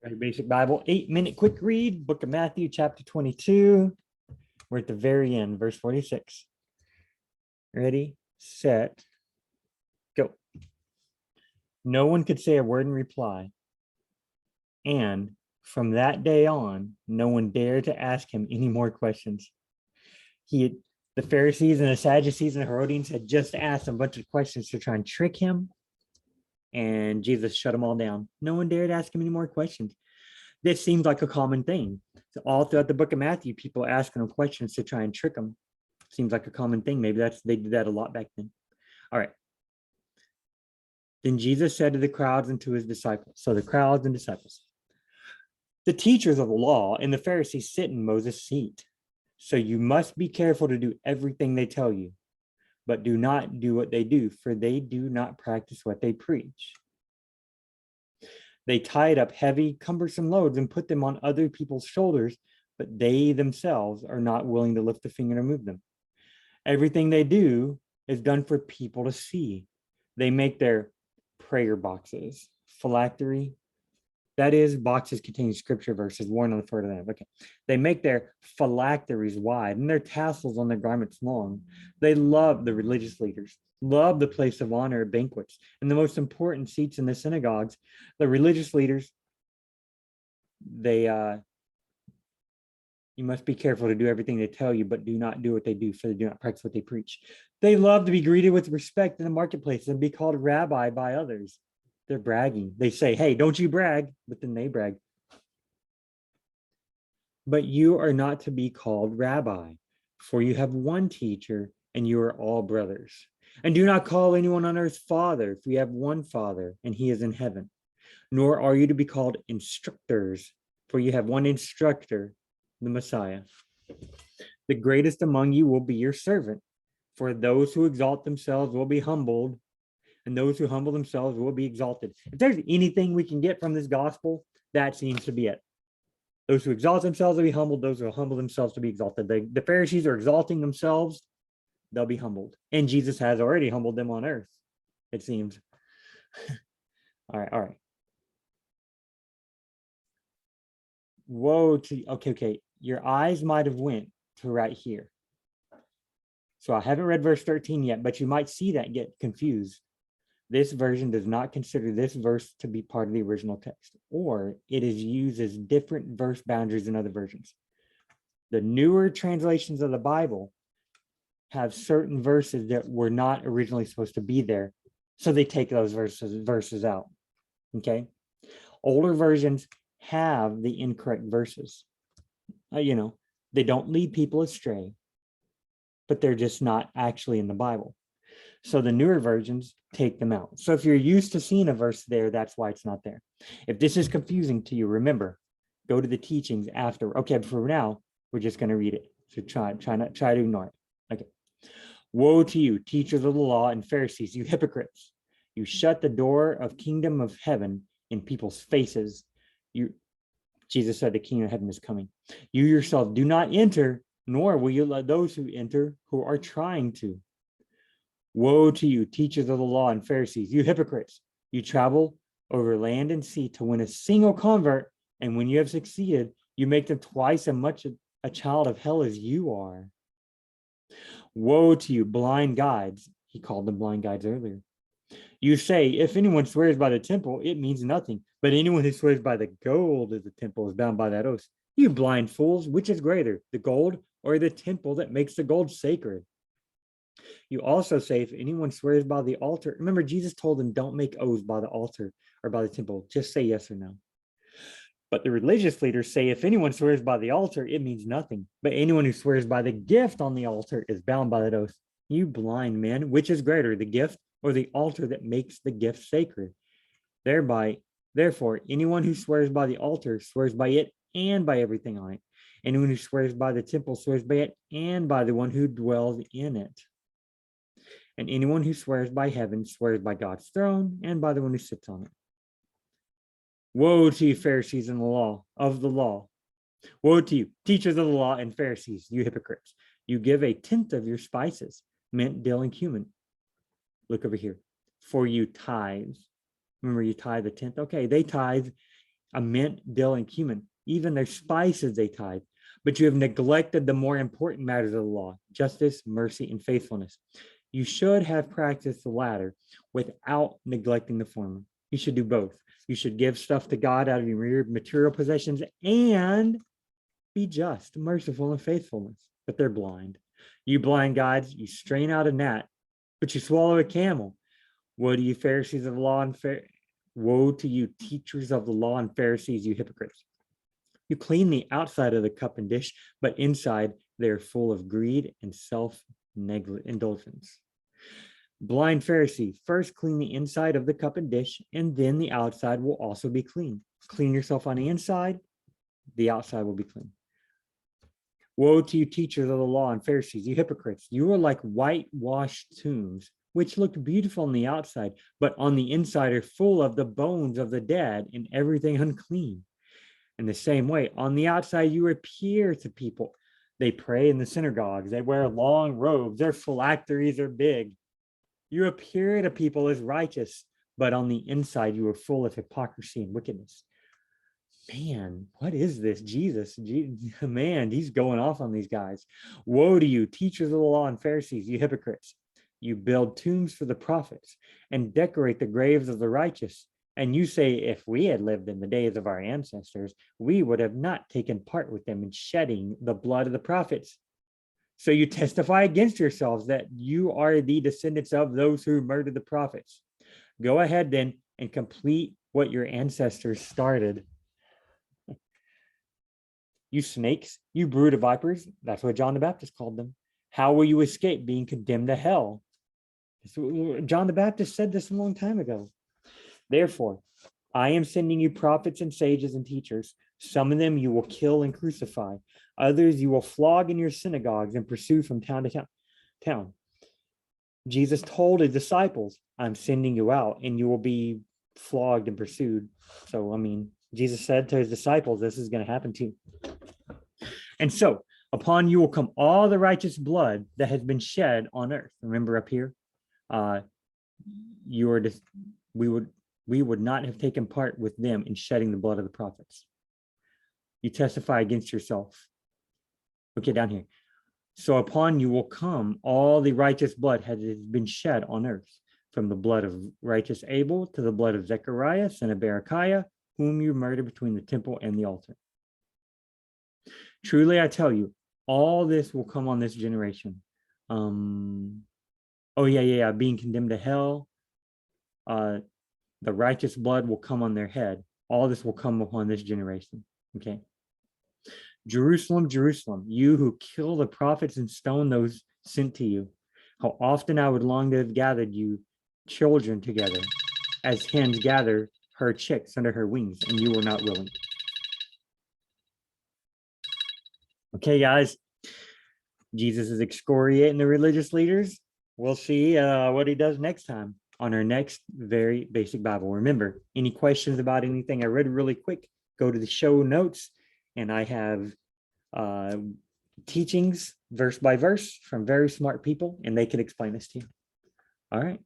Very basic Bible, 8-minute quick read, book of Matthew, chapter 22. We're at the very end, verse 46. Ready, set, go. No one could say a word in reply. And from that day on, no one dared to ask him any more questions. The Pharisees and the Sadducees and the Herodians had just asked him a bunch of questions to try and trick him. And Jesus shut them all down. No one dared ask him any more questions. This seems like a common thing. So all throughout the book of Matthew, people are asking him questions to try and trick him. Seems like a common thing. Maybe they did that a lot back then. All right. Then Jesus said to the crowds and to his disciples. So the crowds and disciples. The teachers of the law and the Pharisees sit in Moses' seat. So you must be careful to do everything they tell you, but do not do what they do, for they do not practice what they preach. They tied up heavy, cumbersome loads and put them on other people's shoulders, but they themselves are not willing to lift a finger to move them. Everything they do is done for people to see. They make their prayer boxes, phylactery, that is, boxes containing scripture verses worn on the front of them. Okay. They make their phylacteries wide and their tassels on their garments long. They love the religious leaders, love the place of honor at banquets and the most important seats in the synagogues. The religious leaders, you must be careful to do everything they tell you, but do not do what they do, for they do not practice what they preach. They love to be greeted with respect in the marketplace and be called rabbi by others. They're bragging. They say, hey, don't you brag, but then they brag. But you are not to be called rabbi, for you have one teacher and you are all brothers. And do not call anyone on earth father, for you have one Father and he is in heaven. Nor are you to be called instructors, for you have one instructor, the Messiah. The greatest among you will be your servant, for those who exalt themselves will be humbled, and those who humble themselves will be exalted. If there's anything we can get from this gospel, that seems to be it. Those who exalt themselves will be humbled. Those who humble themselves to be exalted. The Pharisees are exalting themselves. They'll be humbled. And Jesus has already humbled them on earth, it seems. All right. Woe to, okay. Your eyes might have went to right here. So I haven't read verse 13 yet, but you might see that get confused. This version does not consider this verse to be part of the original text, or it is used as different verse boundaries in other versions. The newer translations of the Bible have certain verses that were not originally supposed to be there, so they take those verses out. Okay. Older versions have the incorrect verses. They don't lead people astray, but they're just not actually in the Bible. So the newer versions take them out. So if you're used to seeing a verse there, that's why it's not there. If this is confusing to you, remember, go to the teachings after. Okay, but for now, we're just going to read it. So try to ignore it. Okay. Woe to you, teachers of the law and Pharisees, you hypocrites. You shut the door of kingdom of heaven in people's faces. Jesus said the kingdom of heaven is coming. You yourself do not enter, nor will you let those who enter who are trying to. Woe to you, teachers of the law and Pharisees, you hypocrites. You travel over land and sea to win a single convert, and when you have succeeded, you make them twice as much a child of hell as you are. Woe to you, blind guides. He called them blind guides earlier. You say, if anyone swears by the temple, it means nothing. But anyone who swears by the gold of the temple is bound by that oath. You blind fools, which is greater, the gold or the temple that makes the gold sacred? You also say, if anyone swears by the altar, remember Jesus told them, don't make oaths by the altar or by the temple, just say yes or no. But the religious leaders say, if anyone swears by the altar, it means nothing. But anyone who swears by the gift on the altar is bound by that oath. You blind men, which is greater, the gift or the altar that makes the gift sacred? Therefore, anyone who swears by the altar swears by it and by everything on it. Anyone who swears by the temple swears by it and by the one who dwells in it. And anyone who swears by heaven swears by God's throne and by the one who sits on it. Woe to you, Pharisees of the law. Woe to you, teachers of the law and Pharisees, you hypocrites. You give a tenth of your spices, mint, dill, and cumin. Look over here. For you tithe. Remember, you tithe a tenth. Okay, they tithe a mint, dill, and cumin. Even their spices they tithe. But you have neglected the more important matters of the law, justice, mercy, and faithfulness. You should have practiced the latter without neglecting the former. You should do both. You should give stuff to God out of your material possessions and be just, merciful, and faithfulness. But they're blind. You blind guides, you strain out a gnat, but you swallow a camel. Woe to you, Pharisees of the law and woe to you, teachers of the law and Pharisees, you hypocrites. You clean the outside of the cup and dish, but inside they are full of greed and self-indulgence. Blind Pharisee, first clean the inside of the cup and dish, and then the outside will also be clean. Clean yourself on the inside, the outside will be clean. Woe to you, teachers of the law and Pharisees, you hypocrites. You are like whitewashed tombs, which look beautiful on the outside, but on the inside are full of the bones of the dead and everything unclean. In the same way, on the outside, you appear to people. They pray in the synagogues. They wear long robes. Their phylacteries are big. You appear to people as righteous, but on the inside, you are full of hypocrisy and wickedness. Man, what is this? Jesus, man, he's going off on these guys. Woe to you, teachers of the law and Pharisees, you hypocrites. You build tombs for the prophets and decorate the graves of the righteous. And you say, if we had lived in the days of our ancestors, we would have not taken part with them in shedding the blood of the prophets. So you testify against yourselves that you are the descendants of those who murdered the prophets. Go ahead then and complete what your ancestors started. You snakes, you brood of vipers, that's what John the Baptist called them. How will you escape being condemned to hell? John the Baptist said this a long time ago. Therefore, I am sending you prophets and sages and teachers. Some of them you will kill and crucify. Others you will flog in your synagogues and pursue from town to town. Jesus told his disciples, I'm sending you out and you will be flogged and pursued. So, Jesus said to his disciples, this is going to happen too. And so, upon you will come all the righteous blood that has been shed on earth. Remember up here, we would not have taken part with them in shedding the blood of the prophets. You testify against yourself. Okay, down here. So upon you will come all the righteous blood that has been shed on earth, from the blood of righteous Abel to the blood of Zechariah, son of Berechiah, whom you murdered between the temple and the altar. Truly, I tell you, all this will come on this generation. Being condemned to hell. The righteous blood will come on their head. All this will come upon this generation. Okay. Jerusalem, Jerusalem, you who kill the prophets and stone those sent to you. How often I would long to have gathered you children together, as hens gather her chicks under her wings, and you were not willing. Okay, guys. Jesus is excoriating the religious leaders. We'll see what he does next time on our next very basic Bible. Remember, any questions about anything I read really quick, go to the show notes, and I have teachings verse by verse from very smart people, and they can explain this to you. All right.